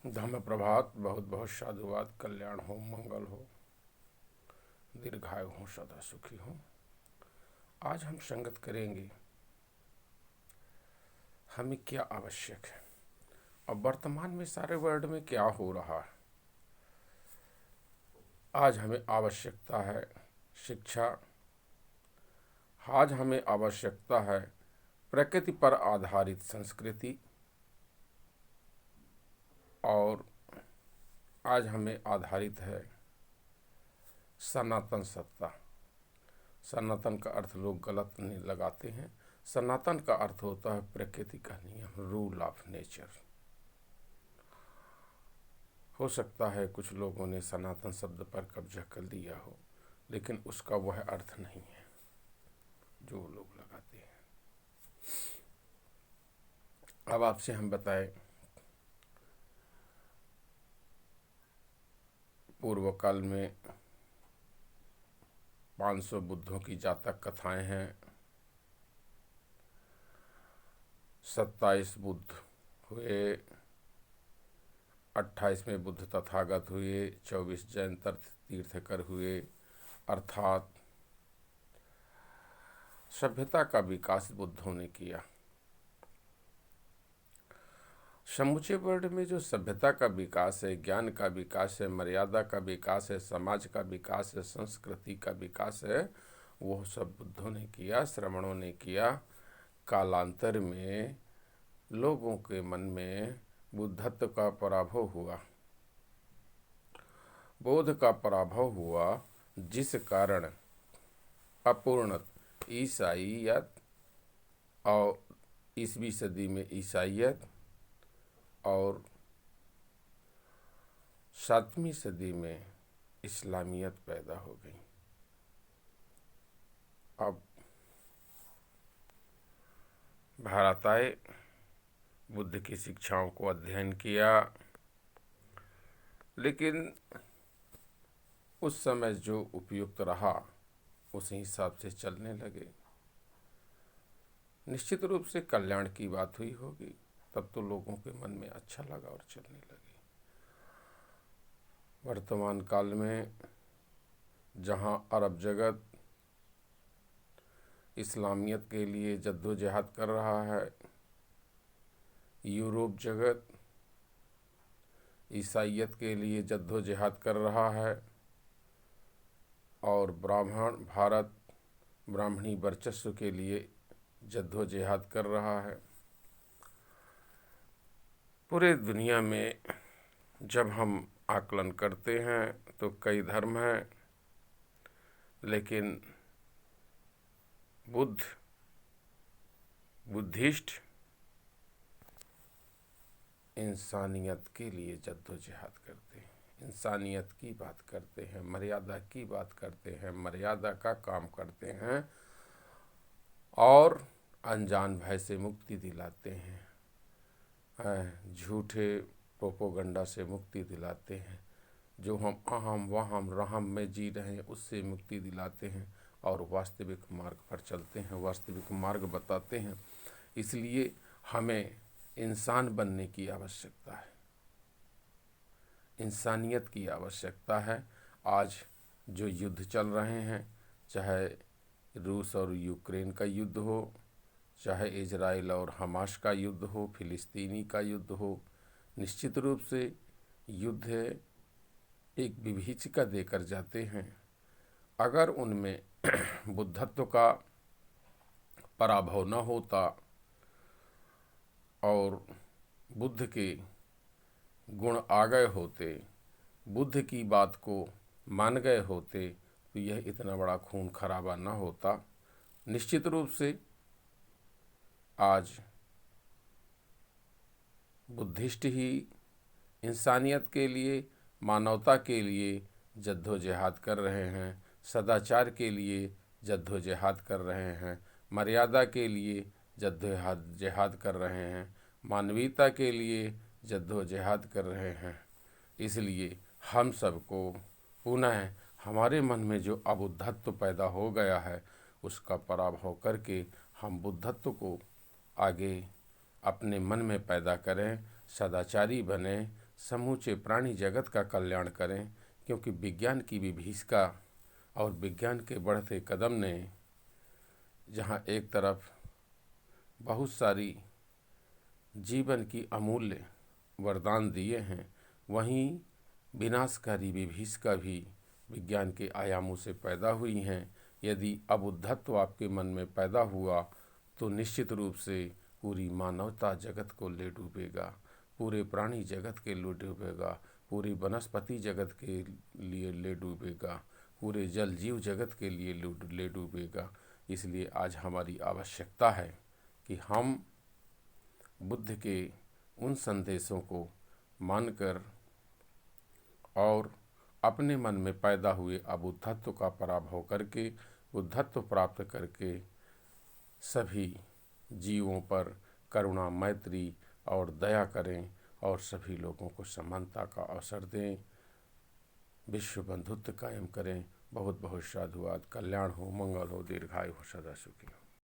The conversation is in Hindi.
धम्म प्रभात, बहुत बहुत साधुवाद, कल्याण हो, मंगल हो, दीर्घायु हो, सदा सुखी हो। आज हम संगत करेंगे हमें क्या आवश्यक है और वर्तमान में सारे वर्ल्ड में क्या हो रहा है। आज हमें आवश्यकता है शिक्षा। आज हमें आवश्यकता है प्रकृति पर आधारित संस्कृति। और आज हमें आधारित है सनातन सत्ता। सनातन का अर्थ लोग गलत नहीं लगाते हैं। सनातन का अर्थ होता है प्रकृति का नियम, रूल ऑफ नेचर। हो सकता है कुछ लोगों ने सनातन शब्द पर कब्जा कर लिया हो, लेकिन उसका वह अर्थ नहीं है जो लोग लगाते हैं। अब आपसे हम बताएं, पूर्व काल में 500 बुद्धों की जातक कथाएं हैं। 27 बुद्ध हुए, 28वें बुद्ध तथागत हुए, 24 जैन तीर्थकर हुए। अर्थात सभ्यता का विकास बुद्धों ने किया। समूचे वर्ल्ड में जो सभ्यता का विकास है, ज्ञान का विकास है, मर्यादा का विकास है, समाज का विकास है, संस्कृति का विकास है, वो सब बुद्धों ने किया, श्रमणों ने किया। कालांतर में लोगों के मन में बुद्धत्व का पराभव हुआ, बोध का पराभव हुआ, जिस कारण अपूर्ण ईसाईयत और 20वीं सदी में ईसाईयत और 7वीं सदी में इस्लामियत पैदा हो गई। अब भारत आए, बुद्ध की शिक्षाओं को अध्ययन किया, लेकिन उस समय जो उपयुक्त रहा उसी हिसाब से चलने लगे। निश्चित रूप से कल्याण की बात हुई होगी, तब तो लोगों के मन में अच्छा लगा और चलने लगे। वर्तमान काल में जहां अरब जगत इस्लामियत के लिए जद्दोजहद कर रहा है, यूरोप जगत ईसाईयत के लिए जद्दोजहद कर रहा है, और भारत ब्राह्मणी वर्चस्व के लिए जद्दोजहद कर रहा है। पूरे दुनिया में जब हम आकलन करते हैं तो कई धर्म हैं, लेकिन बुद्धिस्ट इंसानियत के लिए जद्दोजहद करते हैं, इंसानियत की बात करते हैं, मर्यादा की बात करते हैं, मर्यादा का काम करते हैं और अनजान भय से मुक्ति दिलाते हैं, झूठे प्रोपोगंडा से मुक्ति दिलाते हैं। जो हम अहम वहम रहम में जी रहे हैं उससे मुक्ति दिलाते हैं और वास्तविक मार्ग पर चलते हैं, वास्तविक मार्ग बताते हैं। इसलिए हमें इंसान बनने की आवश्यकता है, इंसानियत की आवश्यकता है। आज जो युद्ध चल रहे हैं, चाहे रूस और यूक्रेन का युद्ध हो, चाहे इजराइल और हमास का युद्ध हो, फिलिस्तीनी का युद्ध हो, निश्चित रूप से युद्ध एक विभीषिका देकर जाते हैं। अगर उनमें बुद्धत्व का पराभव न होता और बुद्ध के गुण आ गए होते, बुद्ध की बात को मान गए होते, तो यह इतना बड़ा खून खराबा न होता। निश्चित रूप से आज बुद्धिस्ट ही इंसानियत के लिए, मानवता के लिए जद्दोजहद कर रहे हैं, सदाचार के लिए जद्दोजहद कर रहे हैं, मर्यादा के लिए जद्दोजहद कर रहे हैं, मानवीयता के लिए जद्दोजहद कर रहे हैं। इसलिए हम सबको पुनः हमारे मन में जो अबुद्धत्व पैदा हो गया है उसका पराभव करके हम बुद्धत्व को आगे अपने मन में पैदा करें, सदाचारी बने, समूचे प्राणी जगत का कल्याण करें, क्योंकि विज्ञान की विभीषिका और विज्ञान के बढ़ते कदम ने जहाँ एक तरफ बहुत सारी जीवन की अमूल्य वरदान दिए हैं, वहीं विनाशकारी विभीषिका भी विज्ञान के आयामों से पैदा हुई हैं। यदि अबुद्धत्व आपके मन में पैदा हुआ तो निश्चित रूप से पूरी मानवता जगत को ले डूबेगा, पूरे प्राणी जगत के ले डूबेगा, पूरी वनस्पति जगत के लिए ले डूबेगा, पूरे जल जीव जगत के लिए ले डूबेगा। इसलिए आज हमारी आवश्यकता है कि हम बुद्ध के उन संदेशों को मानकर और अपने मन में पैदा हुए अबुद्धत्व का पराभव करके बुद्धत्व प्राप्त करके सभी जीवों पर करुणा, मैत्री और दया करें और सभी लोगों को समानता का अवसर दें, विश्व बंधुत्व कायम करें। बहुत बहुत साधुवाद। कल्याण हो, मंगल हो, दीर्घायु हो, सदा सुखी हो।